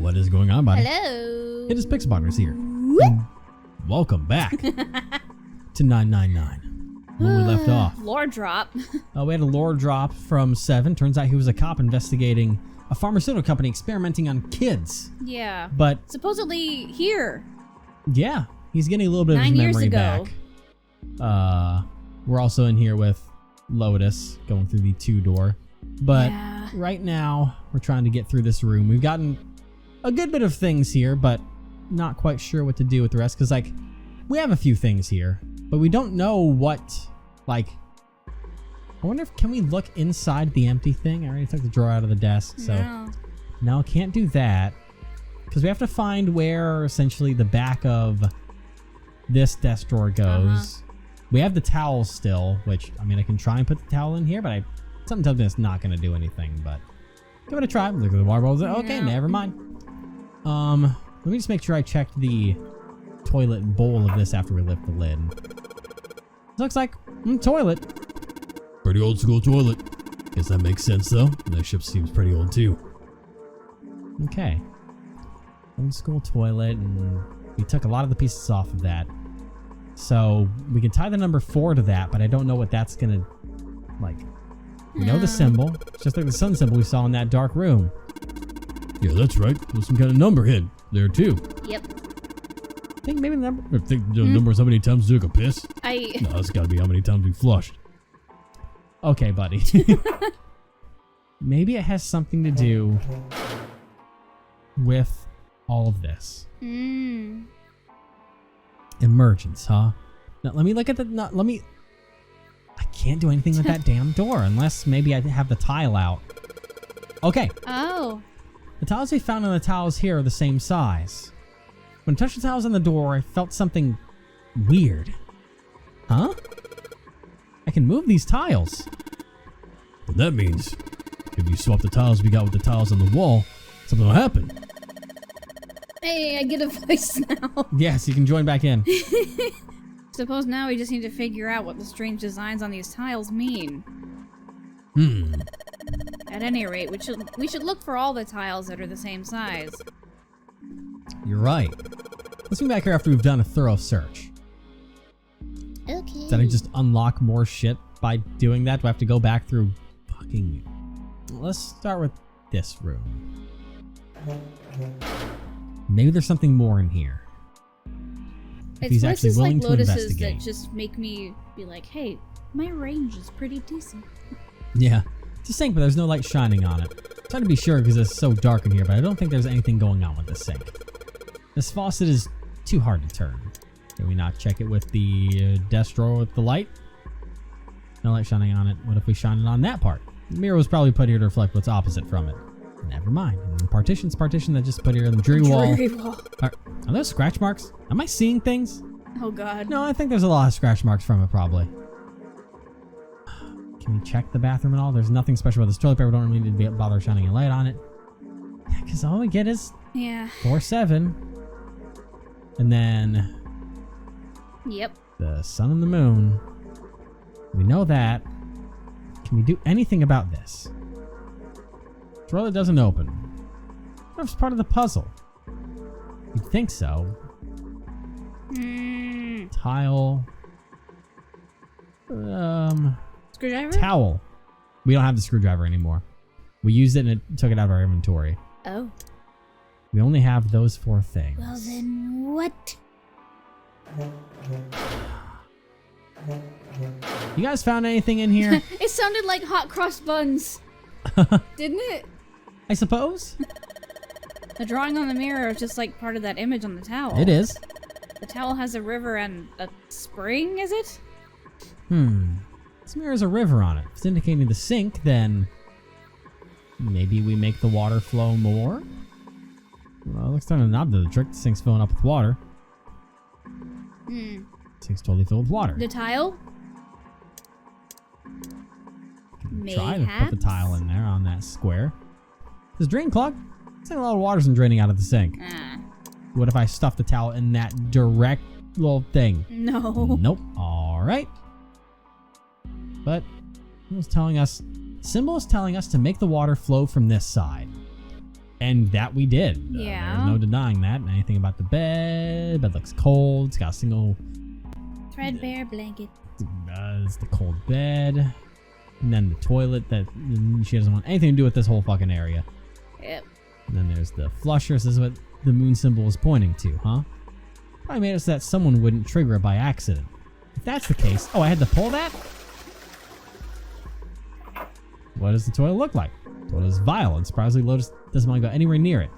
What is going on, buddy? Hello. It is Pixelbotters here. Welcome back to 999. When we left off. Lore drop. We had a lore drop from 7. Turns out he was a cop investigating a pharmaceutical company experimenting on kids. Yeah. But supposedly here. Yeah, he's getting a little bit of his memory back. We're also in here with Lotus going through the 2-door. But right now, we're trying to get through this room. We've gotten a good bit of things here, but not quite sure what to do with the rest. Because, like, we have a few things here, but we don't know what, like... I wonder if, can we look inside the empty thing? I already took the drawer out of the desk, so... No, can't do that. Because we have to find where, essentially, the back of this desk drawer goes. We have the towel still, which, I mean, I can try and put the towel in here, but something tells me it's not going to do anything, but... Give it a try. Look at the water bottles. Okay, never mind. Let me just make sure I checked the toilet bowl of this after we lift the lid. Looks like toilet. Pretty old school toilet. Guess that makes sense though. That ship seems pretty old too. Okay. Old school toilet, and we took a lot of the pieces off of that. So we can tie the number 4 to that, but I don't know what that's gonna like. We know the symbol. It's just like the sun symbol we saw in that dark room. Yeah, that's right. There's some kind of number hidden there too. Yep. I think maybe the number. I think the number is how many times you took a piss. No, that's gotta be how many times we flushed. Okay, buddy. Maybe it has something to do with all of this. Emergence, huh? Now, let me look at the... No, let me... I can't do anything with that damn door unless maybe I have the tile out. Okay. Oh. The tiles we found on the tiles here are the same size. When I touched the tiles on the door, I felt something weird. Huh? I can move these tiles. But that means if you swap the tiles we got with the tiles on the wall, something will happen. Hey, I get a voice now. Yes, you can join back in. Suppose now we just need to figure out what the strange designs on these tiles mean. At any rate, we should look for all the tiles that are the same size. You're right. Let's be back here after we've done a thorough search. Okay. Did I just unlock more shit by doing that? Do I have to go back through fucking... Let's start with this room. Maybe there's something more in here. If he's actually willing to investigate. That just make me be like, hey, my range is pretty decent. Yeah. It's a sink, but there's no light shining on it. I'm trying to be sure because it's so dark in here, but I don't think there's anything going on with the sink. This faucet is too hard to turn. Can we not check it with the desk drawer with the light? No light shining on it. What if we shine it on that part? The mirror was probably put here to reflect what's opposite from it. Never mind. And the partition that just put here in the dreary wall. Are those scratch marks? Am I seeing things? Oh god. No, I think there's a lot of scratch marks from it probably. Can we check the bathroom at all? There's nothing special about this toilet paper. We don't really need to bother shining a light on it. Yeah, because all we get is 4-7. And then... Yep. The sun and the moon. We know that. Can we do anything about this? Drawer doesn't open. What if it's part of the puzzle? You'd think so. Tile. Screwdriver? Towel. We don't have the screwdriver anymore. We used it and it took it out of our inventory. Oh. We only have those 4 things. Well then, what? You guys found anything in here? It sounded like hot cross buns. Didn't it? I suppose. The drawing on the mirror is just like part of that image on the towel. It is. The towel has a river and a spring, is it? This mirror has a river on it. If it's indicating the sink, then maybe we make the water flow more? Well, it looks kind of not the trick. The sink's filling up with water. The sink's totally filled with water. The tile? Try to put the tile in there on that square. This drain clog? It's like a lot of water's been draining out of the sink. What if I stuff the towel in that direct little thing? No. Nope. Alright. But it was telling us... Symbol is telling us to make the water flow from this side. And that we did. Yeah. There's no denying that. And anything about the bed. Bed looks cold. It's got a single... Threadbare blanket. It's the cold bed. And then the toilet that she doesn't want anything to do with this whole fucking area. Yep. And then there's the flusher. This is what the moon symbol is pointing to, huh? Probably made it so that someone wouldn't trigger it by accident. If that's the case... Oh, I had to pull that? What does the toilet look like? The toilet is vile, and surprisingly Lotus doesn't want to go anywhere near it.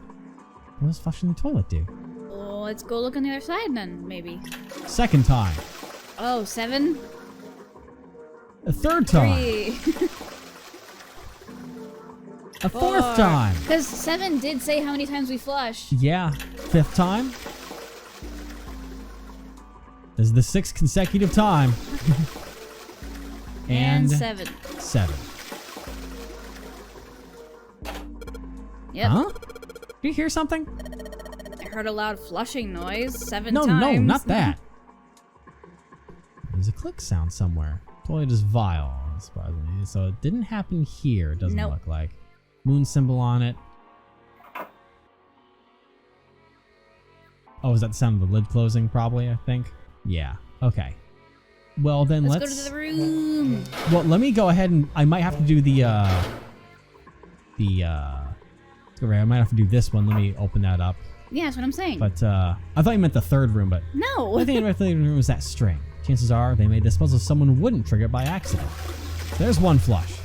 What does flushing the toilet do? Well, let's go look on the other side then, maybe. Second time. Oh, 7? A third time. 3. A fourth time. Because 7 did say how many times we flushed. Yeah. Fifth time. This is the 6th consecutive time. And 7. 7. Yep. Huh? Did you hear something? I heard a loud flushing noise 7 No, times. no, not that. There's a click sound somewhere. Toilet is vile, surprisingly. So it didn't happen here, it doesn't Nope. look like. Moon symbol on it. Oh, is that the sound of the lid closing, probably, I think? Yeah. Okay. Well, then Let's go to the room. Well, let me go ahead and... I might have to do I might have to do this one. Let me open that up. Yeah, that's what I'm saying. But, I thought you meant the third room, but... No. I think the third room was that string. Chances are they made this puzzle so someone wouldn't trigger it by accident. There's one flush.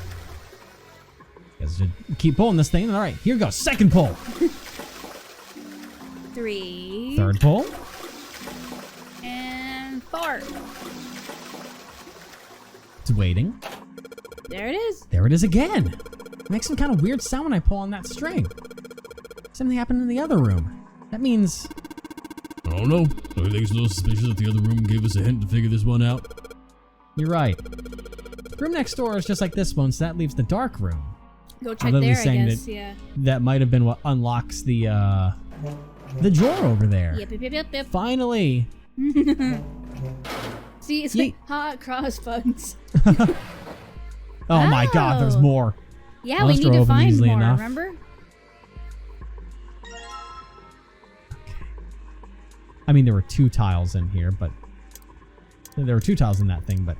Guess I should keep pulling this thing. All right, here goes. Second pull. 3. Third pull. And 4. It's waiting. There it is. There it is again. It makes some kind of weird sound when I pull on that string. Something happened in the other room. That means... I don't know. Everything's a little suspicious that the other room gave us a hint to figure this one out. You're right. The room next door is just like this one, so that leaves the dark room. Go check literally there, I saying guess. that- Yeah. That might have been what unlocks the drawer over there. Yep. Finally. See, it's Yeet. like hot cross buns. Oh my god, there's Oh. more. Yeah, Well, we this need door to opens find easily more, enough. remember? I mean, there were 2 tiles in here, but... There were 2 tiles in that thing, but...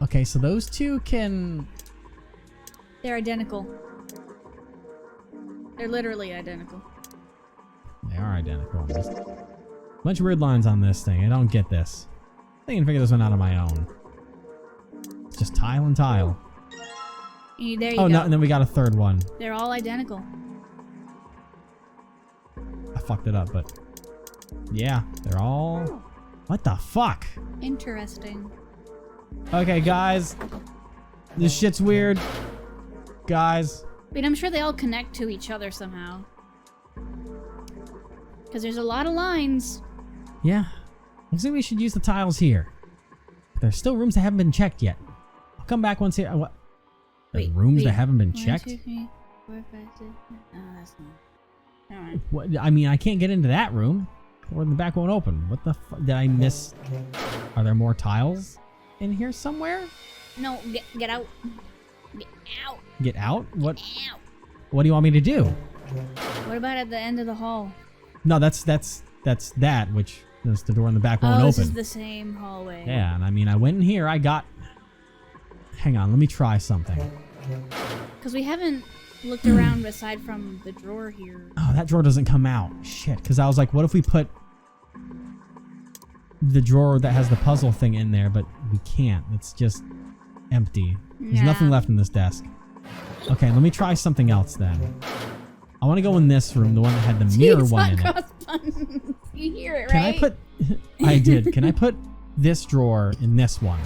Okay, so those 2 can... They're identical. They're literally identical. They are identical. Almost. Bunch of weird lines on this thing. I don't get this. I think I can figure this one out on my own. It's just tile and tile. There you Oh, go. no, and then we got a third one. They're all identical. I fucked it up, but... Yeah, they're all... What the fuck? Interesting. Okay, guys. This shit's weird. Guys. But I'm sure they all connect to each other somehow. Because there's a lot of lines. Yeah. Looks like we should use the tiles here. There's still rooms that haven't been checked yet. I'll come back once here. What? There's rooms that haven't been 1, checked? 2, 3, 4, 5, 6. Oh, that's not. Alright. What? I mean, I can't get into that room. Or the back won't open. What the fuck? Did I miss? Are there more tiles in here somewhere? No, get out. Get out. Get out? What? Get out. What do you want me to do? What about at the end of the hall? No, that's that, which is the door in the back won't Oh, this open. is the same hallway. Yeah, and I mean, I went in here. I got... Hang on, let me try something. Because we haven't looked around aside from the drawer here. Oh, that drawer doesn't come out. Shit, because I was like, what if we put the drawer that has the puzzle thing in there, but we can't. It's just empty. There's nothing Nah. left in this desk. Okay, let me try something else then. I want to go in this room, the one that had the mirror Jeez, one in it. cross buttons. You hear it, Can right? I put... I did. Can I put this drawer in this one?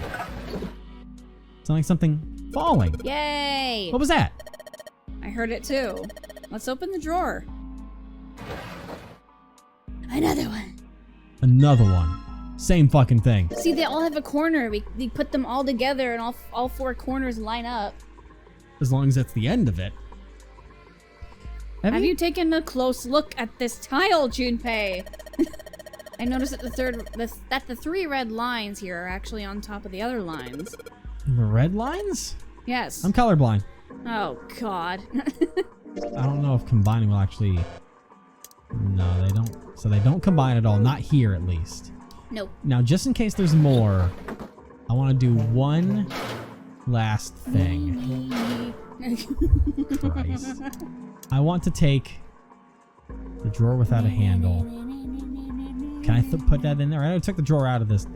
Sound like something falling. Yay! What was that? I heard it too. Let's open the drawer. Another one. Another one. Same fucking thing. See, they all have a corner. We put them all together and all 4 corners line up. As long as that's the end of it. Have you taken a close look at this tile, Junpei? I noticed that the 3 red lines here are actually on top of the other lines. The red lines? Yes. I'm colorblind. Oh, God. I don't know if combining will actually... No, they don't. So they don't combine at all. Not here, at least. Nope. Now, just in case there's more, I want to do one last thing. Christ. I want to take the drawer without a handle. Can I put that in there? I took the drawer out of this.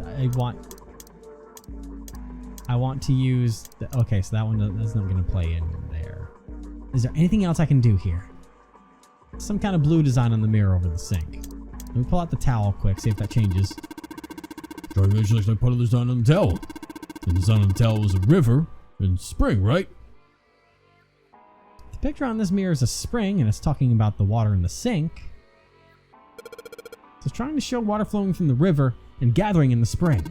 I want to use... okay, so that one that's not going to play in there. Is there anything else I can do here? Some kind of blue design on the mirror over the sink. Let me pull out the towel quick, see if that changes. Drawing image looks like part of the design on the towel. The design on the towel was a river and spring, right? The picture on this mirror is a spring, and it's talking about the water in the sink. So it's trying to show water flowing from the river and gathering in the spring.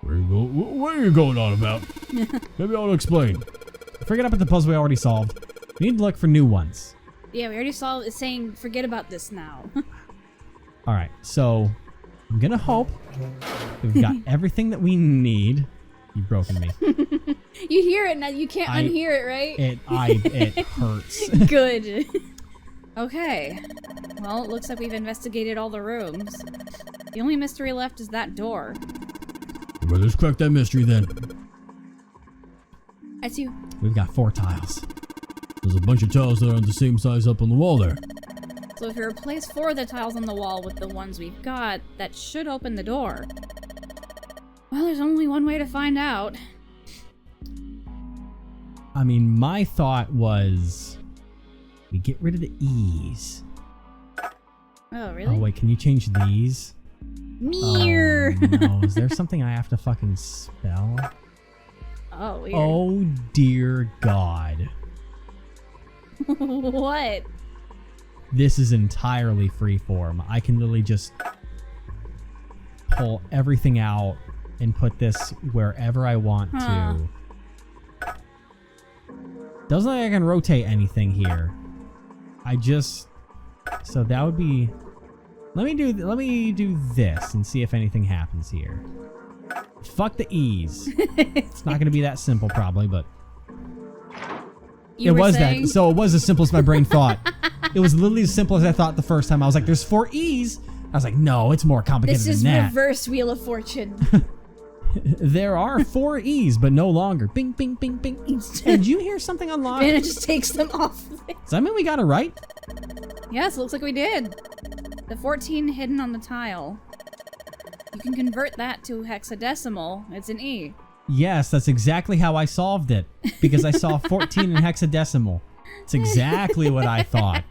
Where you go? What are you going on about? Maybe I'll explain. Forget about the puzzle we already solved. We need to look for new ones. Yeah, we already saw it saying forget about this now. Alright, so I'm gonna hope we've got everything that we need. You've broken me. You hear it now, you can't unhear it, right? It hurts. Good. Okay. Well, it looks like we've investigated all the rooms. The only mystery left is that door. Well, let's crack that mystery then. I see. We've got 4 tiles. There's a bunch of tiles that are the same size up on the wall there. So if you replace 4 of the tiles on the wall with the ones we've got, that should open the door. Well, there's only one way to find out. I mean, my thought was we get rid of the E's. Oh, really? Oh, wait, can you change these? Mirror! Oh, no, is there something I have to fucking spell? Oh, weird. Oh, dear God. What? This is entirely freeform. I can literally just pull everything out and put this wherever I want to. Doesn't look like I can rotate anything here. So that would be... Let me do this and see if anything happens here. Fuck the E's. It's not gonna be that simple probably, but... It was that. So it was as simple as my brain thought. It was literally as simple as I thought the first time. I was like, there's 4 E's. I was like, no, it's more complicated than that. This is reverse Wheel of Fortune. There are 4 E's, but no longer. Bing, bing, bing, bing. And did you hear something unlocked? And it just takes them off. Does that mean we got it right? Yes, looks like we did. The 14 hidden on the tile. You can convert that to hexadecimal. It's an E. Yes, that's exactly how I solved it. Because I saw 14 in hexadecimal. It's exactly what I thought.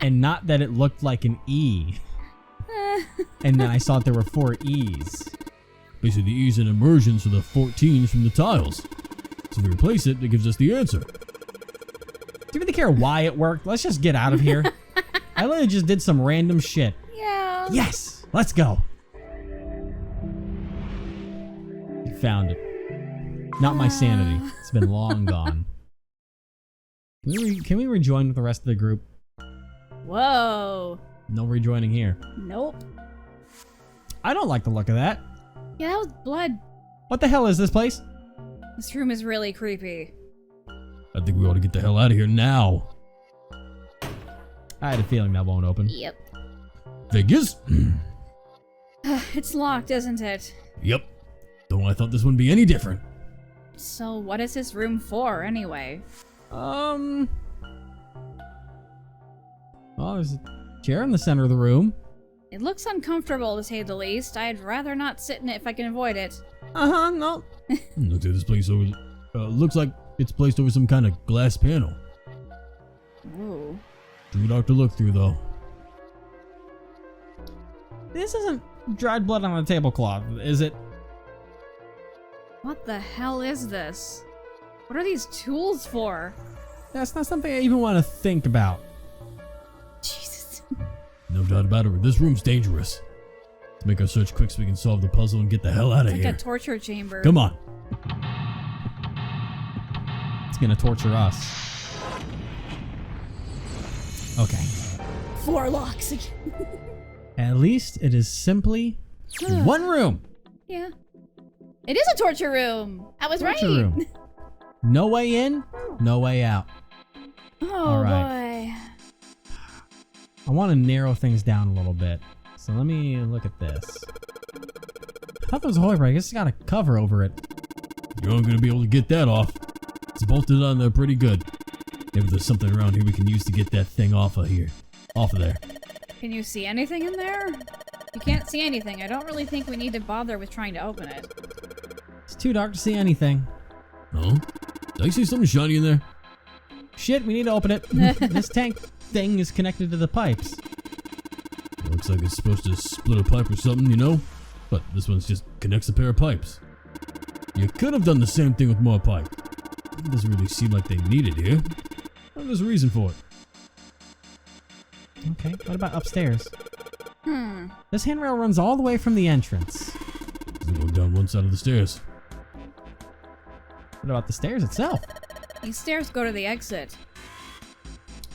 And not that it looked like an E. And then I saw that there were 4 E's. Basically, the E's in immersion, so the 14s from the tiles. So if we replace it, it gives us the answer. Do you really care why it worked? Let's just get out of here. I literally just did some random shit. Yeah. Yes! Let's go. Found it. Not my sanity. It's been long gone. Can we rejoin with the rest of the group? Whoa. No rejoining here. Nope. I don't like the look of that. Yeah, that was blood. What the hell is this place? This room is really creepy. I think we ought to get the hell out of here now. I had a feeling that won't open. Yep. Figures? It's locked, isn't it? Yep. Though I thought this wouldn't be any different. So what is this room for, anyway? Well, there's a chair in the center of the room. It looks uncomfortable, to say the least. I'd rather not sit in it if I can avoid it. No. Looks like this place over. Looks like it's placed over some kind of glass panel. Ooh. Too dark to look through, though. This isn't dried blood on a tablecloth, is it? What the hell is this? What are these tools for? That's not something I even want to think about. Jesus. No doubt about it. This room's dangerous. Let's make our search quick so we can solve the puzzle and get the hell out of It's here. like a torture chamber. Come on. It's gonna torture us. Okay. 4 locks again. At least it is simply one room. Yeah. It is a torture room. I was Torture right. room. No way in, no way out. Oh All right. I want to narrow things down a little bit. So let me look at this. I thought there was a hole, but I guess it's got a cover over it. You aren't gonna be able to get that off. It's bolted on there pretty good. Maybe there's something around here we can use to get that thing off of here. Off of there. Can you see anything in there? You can't see anything. I don't really think we need to bother with trying to open it. It's too dark to see anything. Oh? Did I see something shiny in there? Shit, we need to open it. This tank thing is connected to the pipes. It looks like it's supposed to split a pipe or something, you know? But this one's just connects a pair of pipes. You could have done the same thing with more pipe. It doesn't really seem like they need it here. Well, there's a reason for it. Okay, what about upstairs? This handrail runs all the way from the entrance. It's going down one side of the stairs. What about the stairs itself? These stairs go to the exit.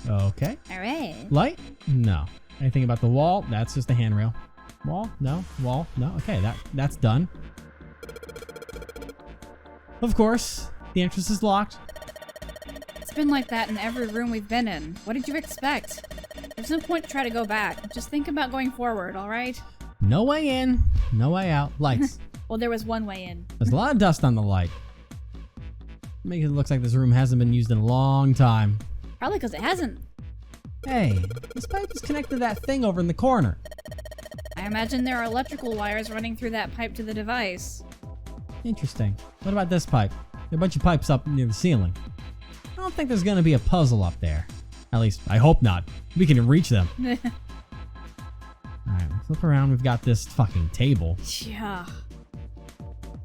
Okay. Alright. Light? No. Anything about the wall? That's just a handrail. Wall? No. Wall? No. Okay, that's done. Of course, the entrance is locked. It's been like that in every room we've been in. What did you expect? There's no point to try to go back. Just think about going forward, alright? No way in, no way out. Lights. Well, there was one way in. There's a lot of dust on the light. Makes it look like this room hasn't been used in a long time. Probably because it hasn't. Hey, this pipe is connected to that thing over in the corner. I imagine there are electrical wires running through that pipe to the device. Interesting. What about this pipe? There are a bunch of pipes up near the ceiling. I don't think there's gonna be a puzzle up there. At least, I hope not. We can reach them. Alright, flip around. We've got this fucking table. Yeah.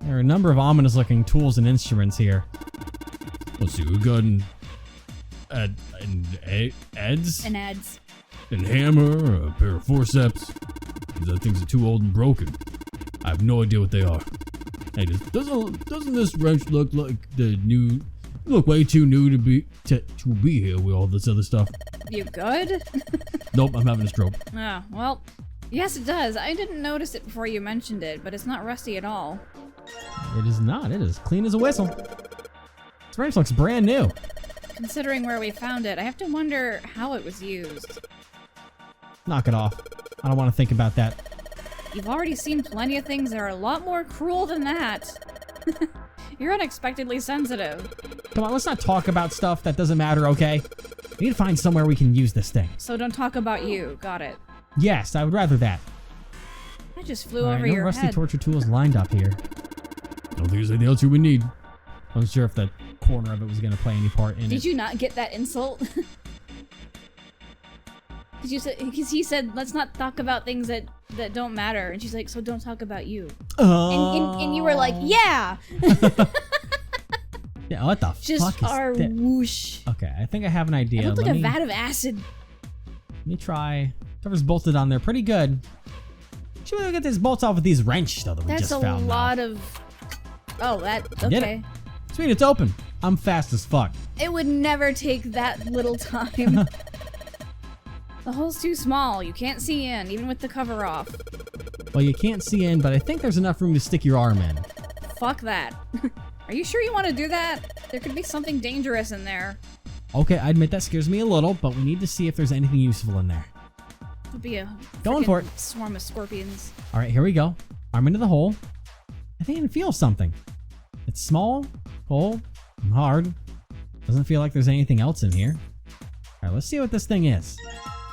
There are a number of ominous looking tools and instruments here. Let's see, we've got an adze, And ads. and hammer, a pair of forceps. These things are too old and broken. I have no idea what they are. Hey, doesn't this wrench look like the new? Look way too new to be here with all this other stuff. You good? Nope, I'm having a stroke. Oh, well, yes it does. I didn't notice it before you mentioned it, but it's not rusty at all. It is not. It is clean as a whistle. This wrench looks brand new. Considering where we found it, I have to wonder how it was used. Knock it off. I don't want to think about that. You've already seen plenty of things that are a lot more cruel than that. You're unexpectedly sensitive. Come on, let's not talk about stuff that doesn't matter, okay? We need to find somewhere we can use this thing. So don't talk about you. Got it. Yes, I would rather that. I just flew Alright, over no your rusty head. torture tools lined up here. I don't think there's anything else here we need. I wasn't sure if the corner of it was going to play any part in it. Did you not get that insult? Because he said, let's not talk about things that don't matter. And she's like, so don't talk about you. And you were like, yeah! Yeah, what the Just fuck is our this? whoosh. Okay, I think I have an idea. It looked like Let a me- vat of acid. Let me try. Cover's bolted on there pretty good. Should we get these bolts off with these wrench though that we That's just a found? lot of... Oh, that... Did it. Okay. Sweet, it's open. I'm fast as fuck. It would never take that little time. The hole's too small. You can't see in, even with the cover off. Well, you can't see in, but I think there's enough room to stick your arm in. Fuck that. Are you sure you want to do that? There could be something dangerous in there. Okay, I admit that scares me a little, but we need to see if there's anything useful in there. Could be a Going for it. swarm of scorpions. All right, here we go. Arm into the hole. I think I can feel something. It's small, cold, and hard. Doesn't feel like there's anything else in here. All right, let's see what this thing is.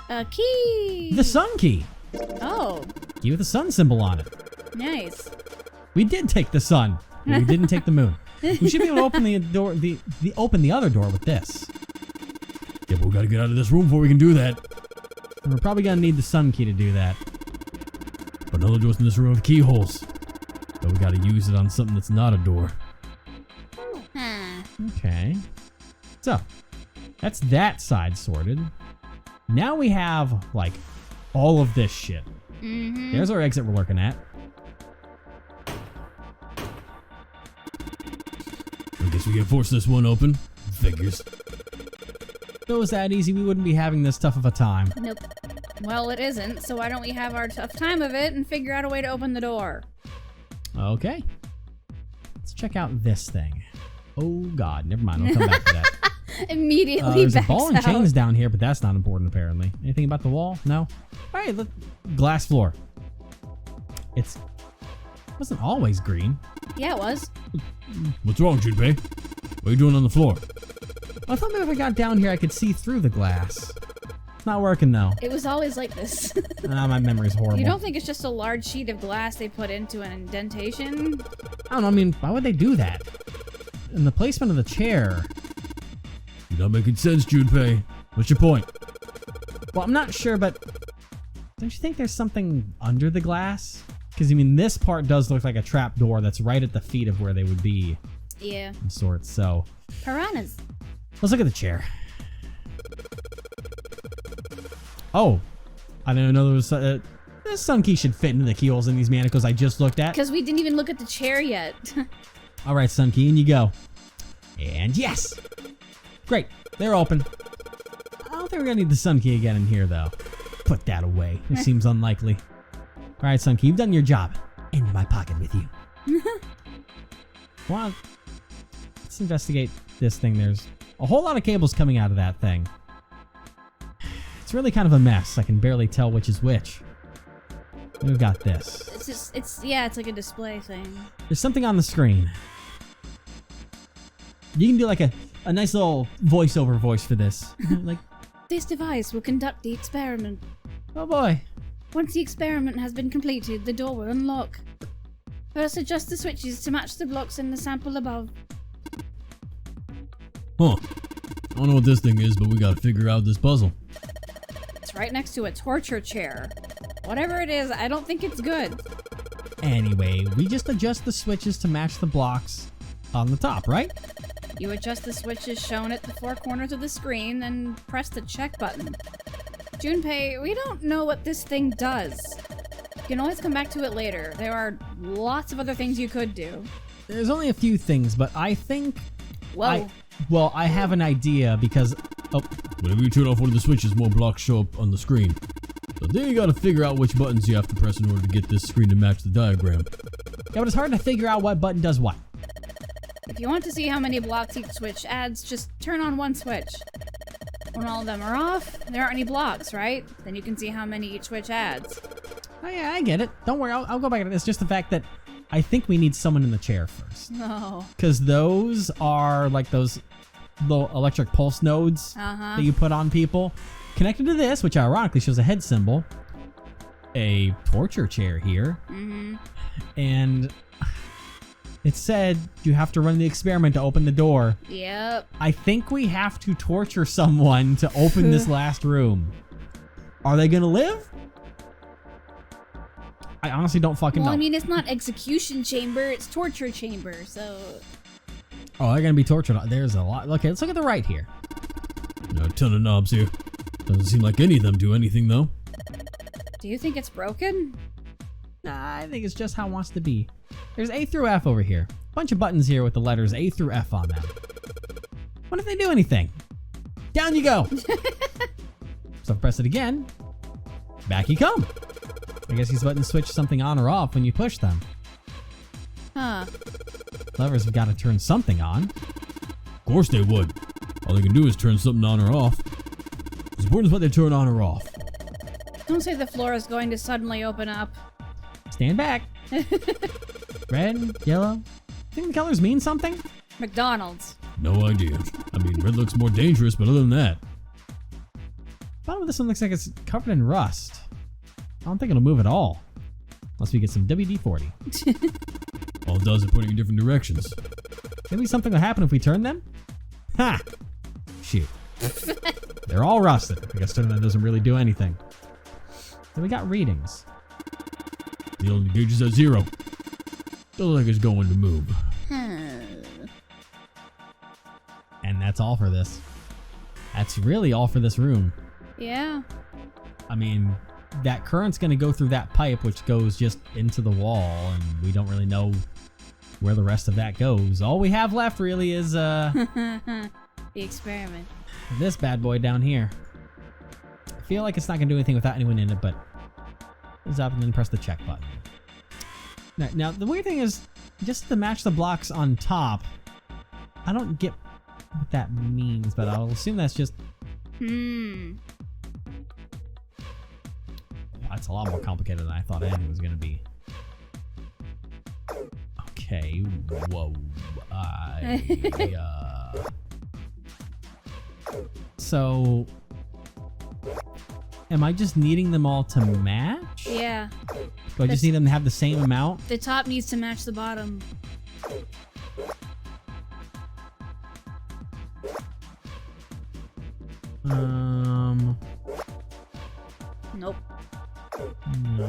A key! The sun key. Oh, Key with a sun symbol on it. nice. We did take the sun, but we didn't take the moon. We should be able to open the door, open the other door with this. Yeah, but we gotta get out of this room before we can do that. And we're probably gonna need the sun key to do that. But another doors in this room have keyholes. But we gotta use it on something that's not a door. Okay. So, that's that side sorted. Now we have, like, all of this shit. Mm-hmm. There's our exit we're looking at. I guess we can force this one open. Figures. If it was that easy, we wouldn't be having this tough of a time. Nope. Well, it isn't, so why don't we have our tough time of it and figure out a way to open the door? Okay. Let's check out this thing. Oh god, never mind, I'll come back to that. Immediately There's a backs ball and out. chains down here, but that's not important apparently. Anything about the wall? No? All right, look. Glass floor. It wasn't always green. Yeah, it was. What's wrong, Junpei? What are you doing on the floor? I thought maybe if I got down here, I could see through the glass. It's not working though. It was always like this. My memory's horrible. You don't think it's just a large sheet of glass they put into an indentation? I don't know. I mean, why would they do that? And the placement of the chair. You're not making sense, Junpei. What's your point? Well, I'm not sure, but don't you think there's something under the glass? Because I mean, this part does look like a trap door that's right at the feet of where they would be. Yeah. Of sorts. So Piranhas. let's look at the chair. Oh, I didn't know there was. This sun key should fit into the keyholes in these manacles I just looked at. Because we didn't even look at the chair yet. All right, sun key, in you go. And yes, great, they're open. I don't think we're gonna need the sun key again in here though. Put that away. It seems unlikely. All right, sun key, you've done your job. In my pocket with you. Well, let's investigate this thing. There's a whole lot of cables coming out of that thing. It's really kind of a mess. I can barely tell which is which. We've got this. It's like a display thing. There's something on the screen. You can do like a nice little voiceover voice for this. Like, This device will conduct the experiment. oh boy. Once the experiment has been completed, the door will unlock. First, adjust the switches to match the blocks in the sample above. Huh. I don't know what this thing is, but we gotta figure out this puzzle. It's right next to a torture chair. Whatever it is, I don't think it's good. Anyway, we just adjust the switches to match the blocks on the top, right? You adjust the switches shown at the four corners of the screen, then press the check button. Junpei, we don't know what this thing does. You can always come back to it later. There are lots of other things you could do. There's only a few things, but I think... Whoa. I have an idea because... Oh, Whenever you turn off one of the switches, more blocks show up on the screen. So then you gotta figure out which buttons you have to press in order to get this screen to match the diagram. yeah, but it's hard to figure out what button does what. If you want to see how many blocks each switch adds, just turn on one switch. When all of them are off, there aren't any blocks, right? Then you can see how many each switch adds. Oh yeah, I get it. Don't worry, I'll go back to this. Just the fact that I think we need someone in the chair first. No. Because those are like those little electric pulse nodes Uh-huh. that you put on people. Connected to this, which ironically shows a head symbol, a torture chair here, and it said you have to run the experiment to open the door. Yep. I think we have to torture someone to open this last room. Are they gonna live? I honestly don't fucking Well, know. I mean, it's not execution chamber, it's torture chamber, so... Oh, they're gonna be tortured. There's a lot. Okay, let's look at the right here. A ton of knobs here. Doesn't seem like any of them do anything though. Do you think it's broken? Nah, I think it's just how it wants to be. There's A through F over here. Bunch of buttons here with the letters A through F on them. What if they do anything? Down you go. So press it again. Back you come. I guess these buttons switch something on or off when you push them. Huh. Levers have got to turn something on. Of course they would. All they can do is turn something on or off. What's important is what they turn on or off. Don't say the floor is going to suddenly open up. Stand back. Red, yellow. Think the colors mean something? McDonald's. No idea. I mean, red looks more dangerous, but other than that, Bottom of this one looks like it's covered in rust. I don't think it'll move at all. Unless we get some WD-40. all it does is pointing in different directions. Maybe something will happen if we turn them? Ha! Shoot. They're all rusted. I guess turning them doesn't really do anything. Then we got readings. The only gauge is at 0. Doesn't look like it's going to move. And that's all for this. That's really all for this room. Yeah. I mean, that current's going to go through that pipe, which goes just into the wall, and we don't really know where the rest of that goes. All we have left really is The experiment. this bad boy down here. I feel like it's not going to do anything without anyone in it, but it's up and then press the check button. Now, the weird thing is, just to match the blocks on top, I don't get what that means, but I'll assume that's just... That's a lot more complicated than I thought it was going to be. Okay, whoa. So, am I just needing them all to match? Yeah. Do I just need them to have the same amount? The top needs to match the bottom. Nope. No.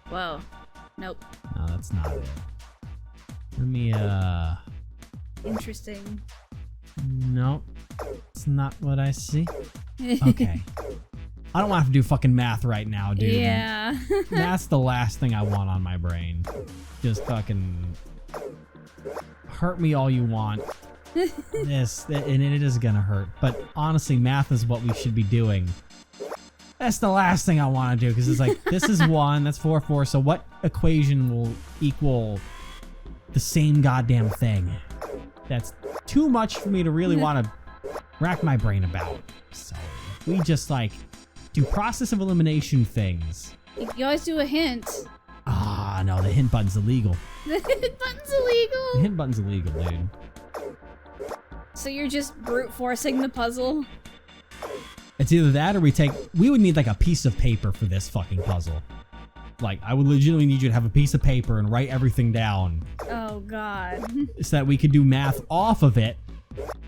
Whoa. Nope. No, that's not it. Let me, Interesting. Nope. It's not what I see. Okay. I don't want to have to do fucking math right now, dude. Yeah. That's the last thing I want on my brain. Just fucking hurt me all you want. And it is gonna hurt. But honestly, math is what we should be doing. That's the last thing I want to do, because it's like, this is 1, that's 4, 4, so what equation will equal the same goddamn thing? That's too much for me to really want to rack my brain about. So, we just, like, do process of elimination things. You always do a hint. Ah, no, the hint button's illegal. The hint button's The illegal? hint button's illegal, dude. So you're just brute forcing the puzzle? It's either that or we would need like a piece of paper for this fucking puzzle. Like, I would legitimately need you to have a piece of paper and write everything down. Oh, God. So that we could do math off of it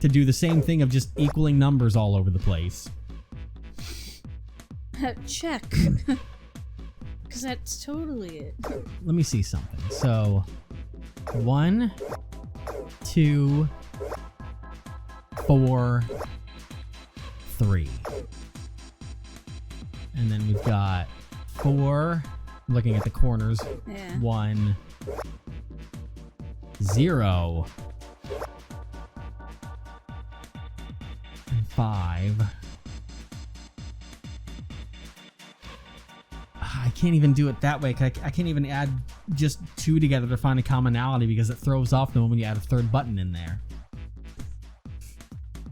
to do the same thing of just equaling numbers all over the place. Check. Because that's totally it. Let me see something. So, 1, 2, 4, 3. And then we've got 4, looking at the corners. Yeah. 1, 0, and 5. I can't even do it that way. I can't even add just 2 together to find a commonality because it throws off the moment you add a third button in there.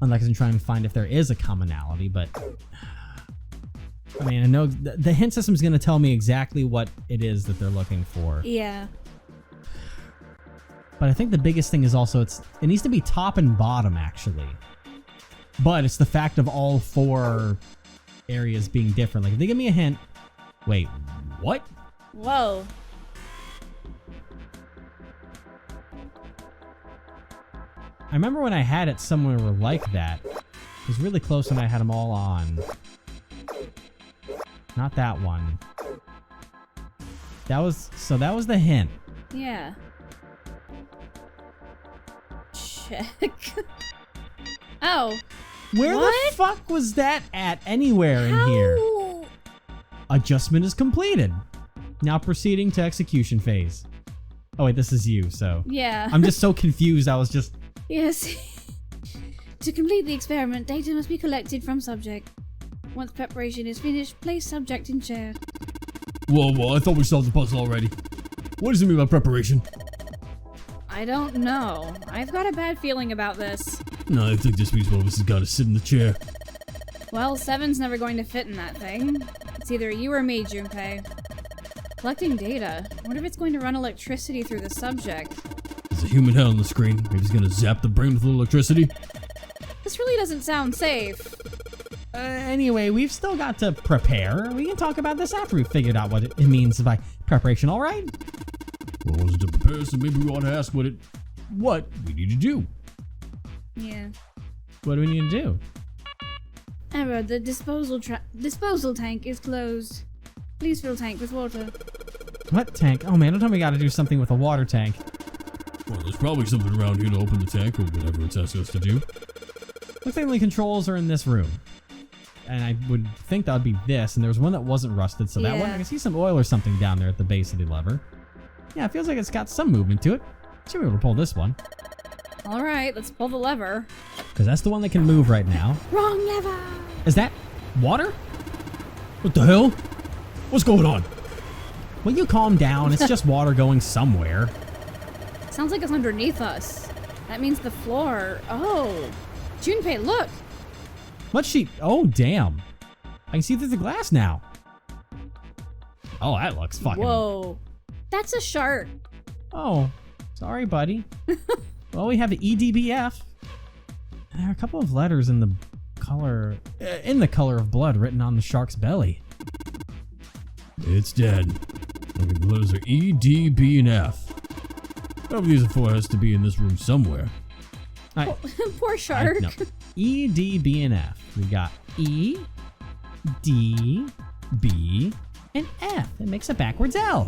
Unless I'm trying to find if there is a commonality, but I mean, I know the hint system is going to tell me exactly what it is that they're looking for. Yeah. But I think the biggest thing is also it needs to be top and bottom, actually. But it's the fact of all 4 areas being different. Like, if they give me a hint... Wait, what? Whoa. I remember when I had it somewhere like that. It was really close when I had them all on. Not that one. That was the hint. Yeah. Check. Oh. Where What? the fuck was that at anywhere in here? Adjustment is completed. Now proceeding to execution phase. Oh wait, this is you, so. Yeah. I'm just so confused, I was just... Yes. To complete the experiment, data must be collected from subject. Once preparation is finished, place subject in chair. Whoa, I thought we solved the puzzle already. What does it mean by preparation? I don't know. I've got a bad feeling about this. No, I think this means one of us has got to sit in the chair. Well, 7's never going to fit in that thing. It's either you or me, Junpei. Collecting data. I wonder if it's going to run electricity through the subject. There's a human head on the screen. Maybe he's gonna zap the brain with a little electricity. This really doesn't sound safe. Anyway, we've still got to prepare. We can talk about this after we've figured out what it means by preparation, alright? Well, it wasn't to prepare, so maybe we ought to ask what we need to do. Yeah. What do we need to do? Error, the disposal tank is closed. Please fill tank with water. What tank? Oh man, don't tell me we gotta do something with a water tank. Well, there's probably something around here to open the tank or whatever it's asking us to do. Looks like the controls are in this room. And I would think that would be this, and there was one that wasn't rusted, so that one, I can see some oil or something down there at the base of the lever. Yeah, it feels like it's got some movement to it. Should be able to pull this one. Alright, let's pull the lever. Because that's the one that can move right now. Wrong lever! Is that water? What the hell? What's going on? Will you calm down? It's just water going somewhere. Sounds like it's underneath us. That means the floor. Oh. Junpei, look! What's she? Oh, damn. I can see through the glass now. Oh, that looks fucking... Whoa. That's a shark. Oh, sorry, buddy. Well, we have the EDBF. There are a couple of letters in the color of blood written on the shark's belly. It's dead. Look, the letters are E, D, B, and F. Whatever these are for has to be in this room somewhere. Poor shark. No. E, D, B, and F. We got E, D, B, and F. It makes a backwards L.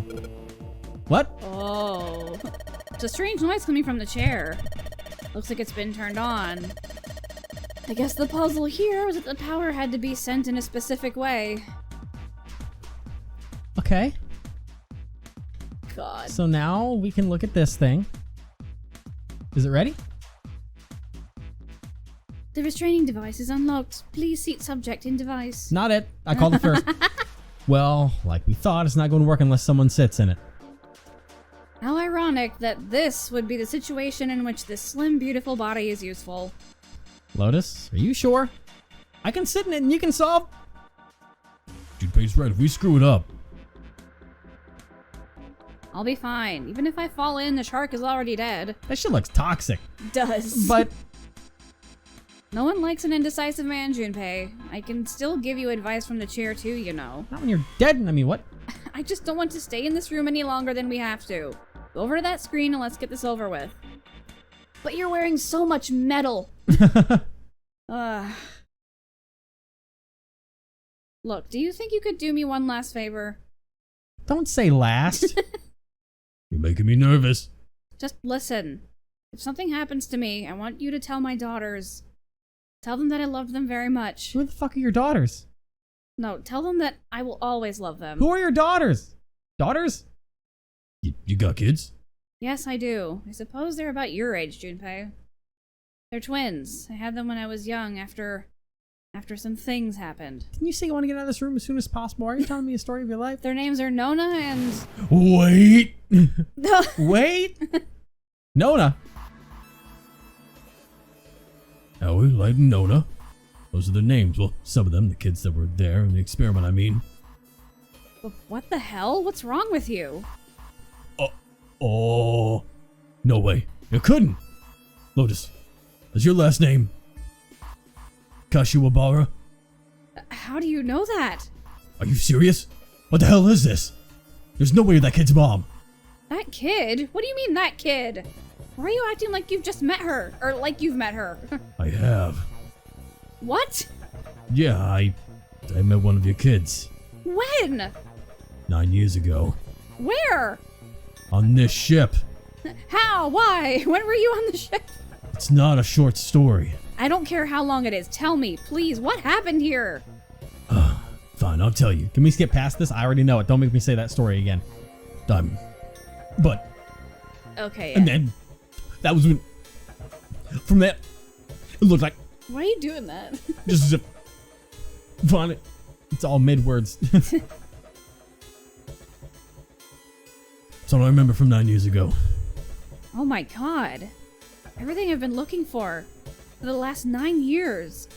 What? Oh. It's a strange noise coming from the chair. Looks like it's been turned on. I guess the puzzle here was that the power had to be sent in a specific way. Okay. God. So now we can look at this thing. Is it ready? The restraining device is unlocked. Please seat subject in device. Not it. I called it first. Well, like we thought, it's not going to work unless someone sits in it. How ironic that this would be the situation in which this slim, beautiful body is useful. Lotus, are you sure? I can sit in it and you can solve... Junpei's right. If we screw it up, I'll be fine. Even if I fall in, the shark is already dead. That shit looks toxic. Does. But... No one likes an indecisive man, Junpei. I can still give you advice from the chair too, you know. not when you're dead. I mean, what? I just don't want to stay in this room any longer than we have to. Go over to that screen and let's get this over with. But you're wearing so much metal. Look, do you think you could do me one last favor? Don't say last. you're making me nervous. Just listen. If something happens to me, I want you to tell my daughters. Tell them that I love them very much. Who the fuck are your daughters? No, tell them that I will always love them. Who are your daughters? Daughters? You got kids? Yes, I do. I suppose they're about your age, Junpei. They're twins. I had them when I was young after some things happened. Can you say you want to get out of this room as soon as possible? Are you telling me a story of your life? Their names are Nona and... Wait! Wait! Nona! Howie, Light, and Nona. Those are their names. Well, some of them, the kids that were there in the experiment, I mean. What the hell? What's wrong with you? Oh. No way. You couldn't. Lotus, is your last name Kashiwabara? How do you know that? Are you serious? What the hell is this? There's no way you're that kid's mom. That kid? What do you mean, that kid? Why are you acting like you've just met her? Or like you've met her? I have. What? Yeah, I met one of your kids. When? 9 years ago. Where? On this ship. How? Why? When were you on the ship? It's not a short story. I don't care how long it is. Tell me, please. What happened here? Fine, I'll tell you. Can we skip past this? I already know it. Don't make me say that story again. But Okay. and then that was when. From that, it looked like Why are you doing that? just as if. Fine. It's all mid-words. So I remember from 9 years ago. Oh my god. Everything I've been looking for the last 9 years.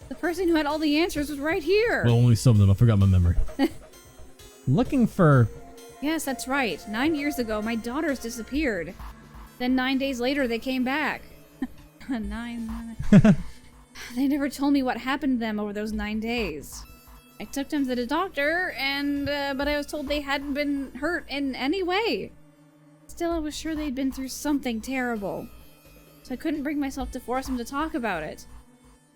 The person who had all the answers was right here. Well, only some of them. I forgot my memory. Looking for... Yes, that's right. 9 years ago, my daughters disappeared. Then 9 days later, they came back. They never told me what happened to them over those 9 days. I took them to the doctor, but I was told they hadn't been hurt in any way. Still, I was sure they'd been through something terrible. So I couldn't bring myself to force them to talk about it.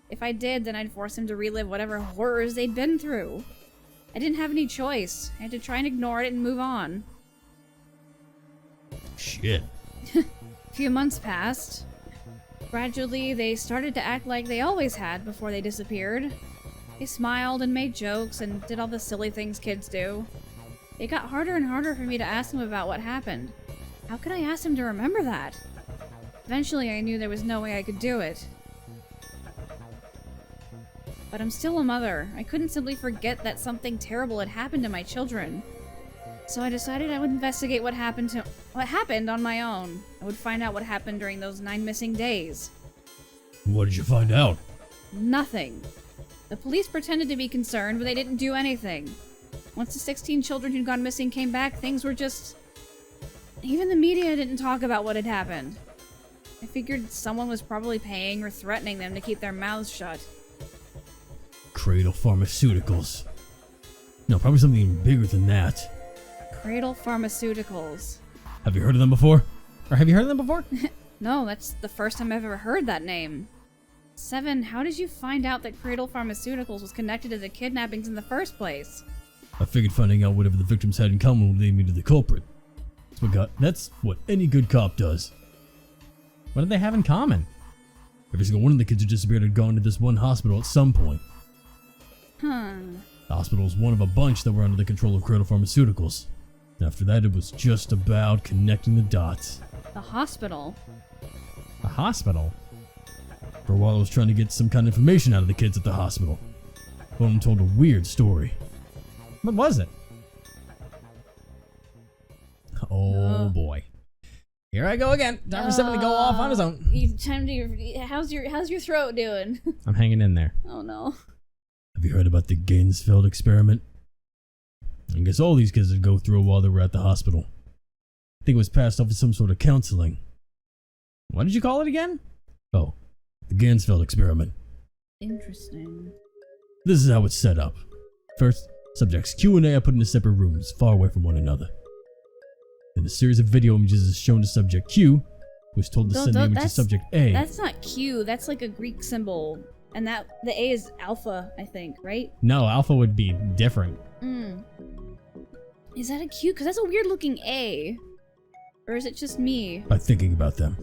If I did, then I'd force them to relive whatever horrors they'd been through. I didn't have any choice. I had to try and ignore it and move on. Shit. A few months passed. Gradually, they started to act like they always had before they disappeared. They smiled and made jokes and did all the silly things kids do. It got harder and harder for me to ask them about what happened. How could I ask them to remember that? Eventually, I knew there was no way I could do it. But I'm still a mother. I couldn't simply forget that something terrible had happened to my children. So I decided I would investigate what happened on my own. I would find out what happened during those 9 missing days. What did you find out? Nothing. The police pretended to be concerned, but they didn't do anything. Once the 16 children who'd gone missing came back, things were just... Even the media didn't talk about what had happened. I figured someone was probably paying or threatening them to keep their mouths shut. Cradle Pharmaceuticals. No, probably something even bigger than that. Cradle Pharmaceuticals. Have you heard of them before? Or have you heard of them before? No, that's the first time I've ever heard that name. Seven, how did you find out that Cradle Pharmaceuticals was connected to the kidnappings in the first place? I figured finding out whatever the victims had in common would lead me to the culprit. That's what any good cop does. What did they have in common? Every single one of the kids who disappeared had gone to this one hospital at some point. Huh. The hospital was one of a bunch that were under the control of Cradle Pharmaceuticals. After that, it was just about connecting the dots. The hospital? A hospital? For a while, I was trying to get some kind of information out of the kids at the hospital. One of them told a weird story. What was it? Oh boy. Here I go again. Time for Seven to go off on his own. How's your throat doing? I'm hanging in there. Oh no. Have you heard about the Gainesville experiment? I guess all these kids would go through it while they were at the hospital. I think it was passed off as some sort of counseling. What did you call it again? Oh, the Gainesville experiment. Interesting. This is how it's set up. First, subjects Q and A are put into separate rooms, far away from one another. Then a series of video images is shown to subject Q, who is told to send the image to subject A. That's not Q, that's like a Greek symbol. And the A is alpha, I think, right? No, alpha would be different. Is that a Q? Because that's a weird looking A. Or is it just me? By thinking about them.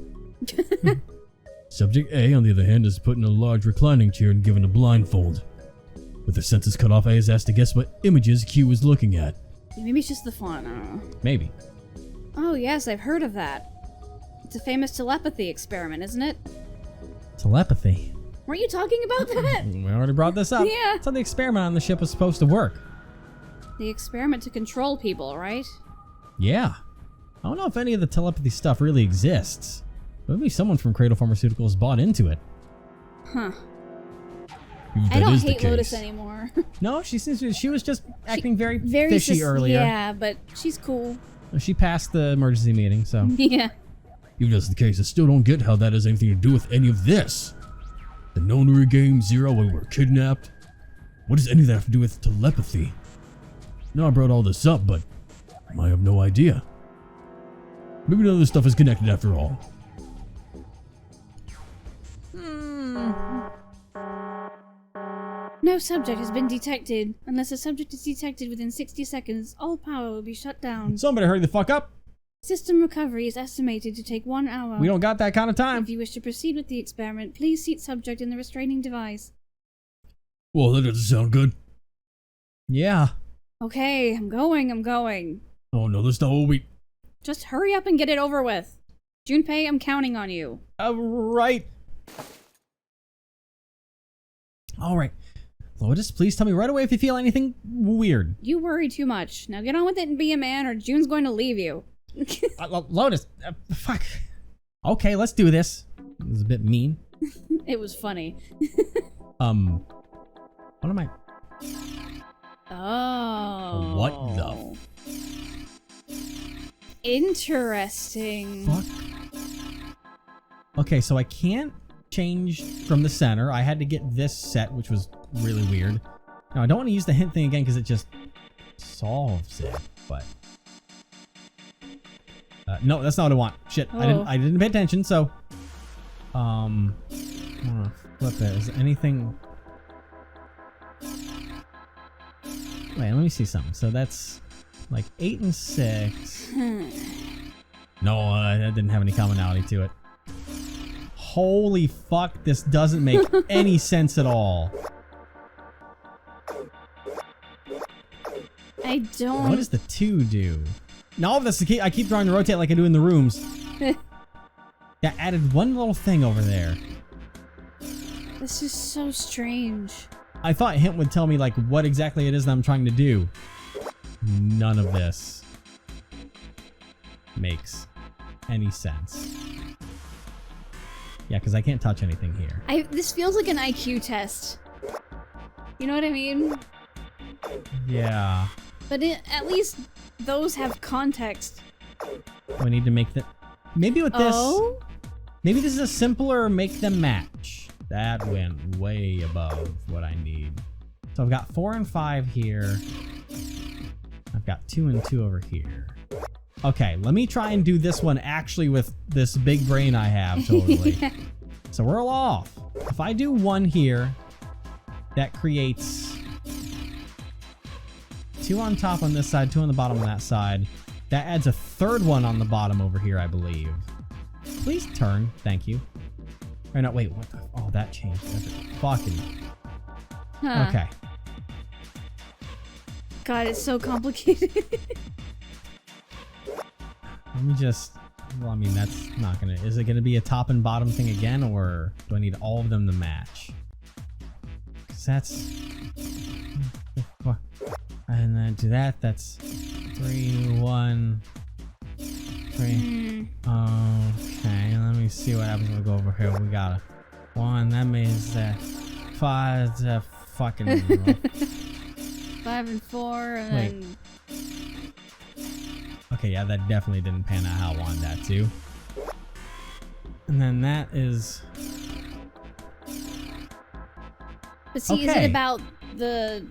Subject A, on the other hand, is put in a large reclining chair and given a blindfold. With her senses cut off, A is asked to guess what images Q is looking at. Maybe it's just the font, I don't know. Maybe. Oh yes, I've heard of that. It's a famous telepathy experiment, isn't it? Telepathy. Weren't you talking about that? We already brought this up. Yeah. That's how the experiment on the ship was supposed to work. The experiment to control people, right? Yeah. I don't know if any of the telepathy stuff really exists. Maybe someone from Cradle Pharmaceuticals bought into it. Huh. If I that don't is the hate Lotus case. anymore. No, she was just acting very fishy earlier. Yeah, but she's cool. She passed the emergency meeting, so. Yeah. If that's the case, I still don't get how that has anything to do with any of this. The Nonary Game Zero, we were kidnapped. What does any of that have to do with telepathy? No, I brought all this up, but I have no idea. Maybe none of this stuff is connected after all. No subject has been detected. Unless a subject is detected within 60 seconds, all power will be shut down. Somebody hurry the fuck up. System recovery is estimated to take 1 hour. We don't got that kind of time. If you wish to proceed with the experiment, please seat subject in the restraining device. Well, that doesn't sound good. Yeah. Okay, I'm going. Oh no, that's not what we... Just hurry up and get it over with. Junpei, I'm counting on you. Right. All right. Lotus, please tell me right away if you feel anything weird. You worry too much. Now get on with it and be a man or June's going to leave you. Lotus, fuck. Okay, let's do this. It was a bit mean. It was funny. What am I... Oh. What the... Interesting. Fuck? Okay, so I can't change from the center. I had to get this set, which was really weird. Now, I don't want to use the hint thing again because it just solves it, but... no, that's not what I want. Shit, Oh. I didn't pay attention, so... I'm gonna flip it. Is there anything... Wait, let me see something. So that's like 8 and 6. No, that didn't have any commonality to it. Holy fuck, this doesn't make any sense at all. I don't... What does the 2 do? No, that's the key. I keep trying to rotate like I do in the rooms. That added one little thing over there. This is so strange. I thought hint would tell me like what exactly it is that I'm trying to do. None of this. makes any sense. Yeah, because I can't touch anything here. This feels like an IQ test. You know what I mean? Yeah. But at least those have context. We need to make the... Maybe with this... Oh? Maybe this is a simpler make them match. That went way above what I need. So I've got 4 and 5 here. I've got 2 and 2 over here. Okay, let me try and do this one actually with this big brain I have, totally. Yeah. So we're all off. If I do 1 here, that creates 2 on top on this side, 2 on the bottom on that side. That adds a 3rd one on the bottom over here, I believe. Please turn, thank you. Or no, wait, what the? Oh, that changed everything. Fucking. Huh. Okay. God, it's so complicated. Let me just. Well, I mean, that's not gonna. Is it gonna be a top and bottom thing again, or do I need all of them to match? Because that's. And then do that. That's 3, 1, 3. Okay, let me see what happens when we go over here. We got a 1. That means that 5. Fucking. 5 and 4, and Wait. then. Okay, yeah, that definitely didn't pan out how I wanted that to. And then that is... But see, is Okay. it about the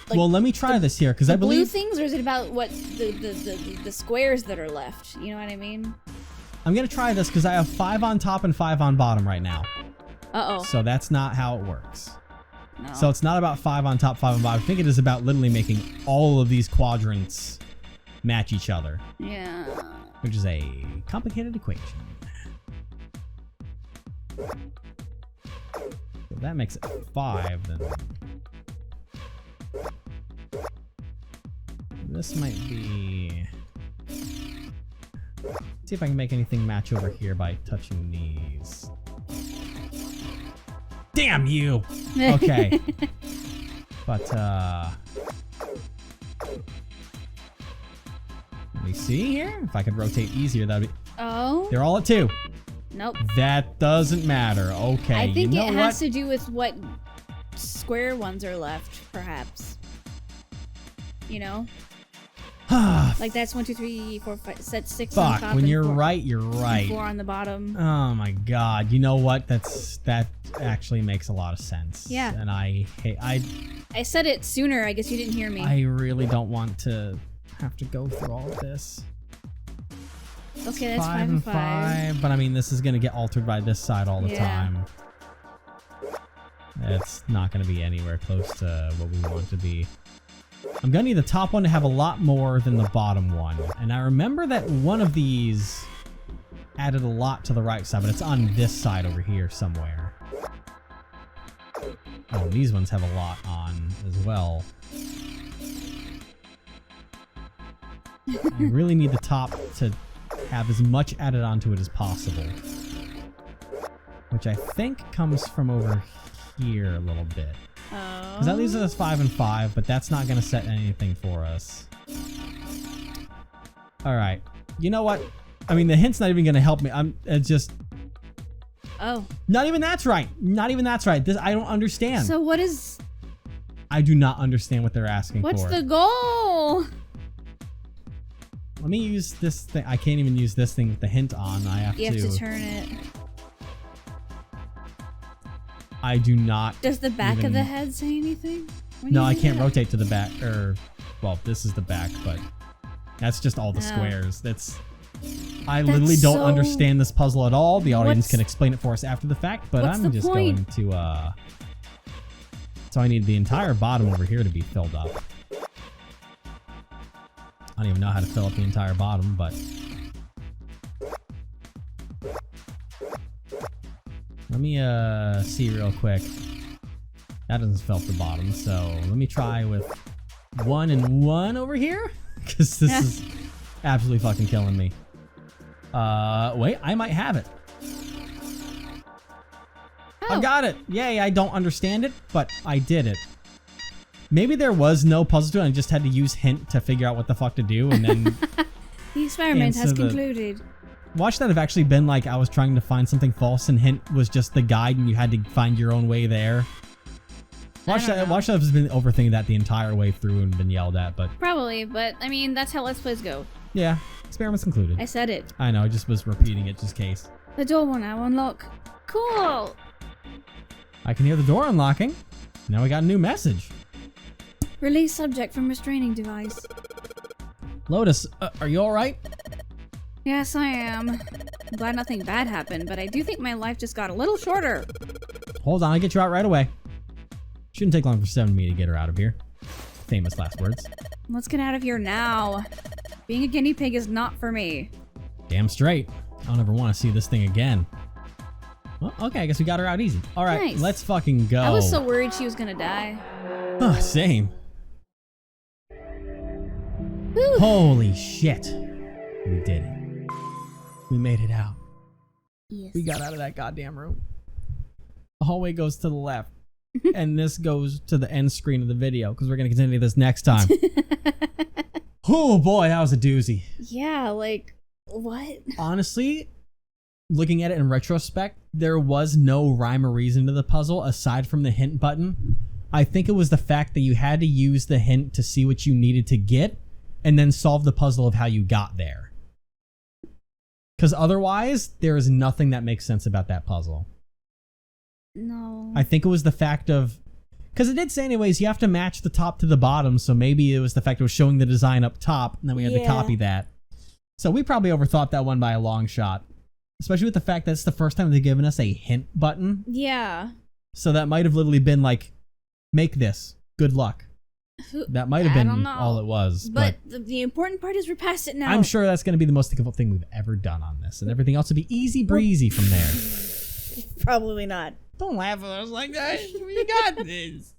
like, well, let me try this here, because I the blue believe... things, or is it about what the squares that are left? You know what I mean? I'm going to try this, because I have 5 on top and 5 on bottom right now. Uh-oh. So that's not how it works. No. So it's not about 5 on top, 5 on bottom. I think it is about literally making all of these quadrants match each other. Yeah. Which is a complicated equation. So that makes it 5, then. This might be... See if I can make anything match over here by touching these. Damn you! Okay. But, let me see here. If I could rotate easier, that'd be... Oh? They're all at 2. Nope. That doesn't matter. Okay, I think you know it what? has to do with what square ones are left, perhaps. You know? Like that's 1, 2, 3, 4, 5, set 6 on Fuck, top. when and you're 4, right, you're right. 4 on the bottom. Oh my god, you know what? That actually makes a lot of sense. Yeah. And I said it sooner. I guess you didn't hear me. I really don't want to have to go through all of this. Okay, that's 5 and 5. But I mean, this is gonna get altered by this side all the time. It's not gonna be anywhere close to what we want it to be. I'm gonna need the top one to have a lot more than the bottom one. And I remember that one of these added a lot to the right side, but it's on this side over here somewhere. Oh, these ones have a lot on as well. I really need the top to have as much added onto it as possible. Which I think comes from over here a little bit. Because that leaves us 5 and 5, but that's not going to set anything for us. Alright. You know what? I mean, the hint's not even going to help me. It's just... Oh. Not even that's right. Not even that's right. This I don't understand. So what is... I do not understand what they're asking for. What's the goal? Let me use this thing. I can't even use this thing with the hint on. I have to... You have to turn it. I do not... Does the back even... of the head say anything? No, I can't rotate to the back. Or... Well, this is the back, but... That's just all the squares. I literally don't understand this puzzle at all. The audience can explain it for us after the fact, but I'm just going to... So I need the entire bottom over here to be filled up. I don't even know how to fill up the entire bottom, but... Let me see real quick. That doesn't fill up the bottom, so let me try with 1 and 1 over here, because this is absolutely fucking killing me. Wait, I might have it. I've got it. Yay, I don't understand it, but I did it. Maybe there was no puzzle to it and I just had to use hint to figure out what the fuck to do, and then The experiment And has so concluded. Watch that have actually been like I was trying to find something false and hint was just the guide and you had to find your own way there. Watch that has been overthinking that the entire way through and been yelled at, but Probably, but I mean, that's how Let's Plays go. yeah, experiment's concluded. I said it. I know, I just was repeating it just in case. The door will now unlock. Cool! I can hear the door unlocking. Now we got a new message. Release subject from restraining device. Lotus, are you alright? Yes, I am. I'm glad nothing bad happened, but I do think my life just got a little shorter. Hold on, I'll get you out right away. Shouldn't take long for 7 to get her out of here. Famous last words. Let's get out of here now. Being a guinea pig is not for me. Damn straight. I don't ever want to see this thing again. Well, okay, I guess we got her out easy. Alright, Nice. let's fucking go. I was so worried she was gonna die. Oh, same. Whew. Holy shit. We did it. We made it out. Yes. We got out of that goddamn room. The hallway goes to the left. And this goes to the end screen of the video because we're going to continue this next time. Oh boy, that was a doozy. Yeah, like, what? Honestly, looking at it in retrospect, there was no rhyme or reason to the puzzle aside from the hint button. I think it was the fact that you had to use the hint to see what you needed to get and then solve the puzzle of how you got there. Because otherwise, there is nothing that makes sense about that puzzle. No. I think it was the fact of... Because it did say anyways, you have to match the top to the bottom, so maybe it was the fact it was showing the design up top, and then we had to copy that. So we probably overthought that one by a long shot. Especially with the fact that it's the first time they've given us a hint button. Yeah. So that might have literally been like, make this. Good luck. That might have been all it was. But the important part is we're past it now. I'm sure that's going to be the most difficult thing we've ever done on this, and everything else will be easy breezy from there. Probably not. Don't laugh at us like that. We got this.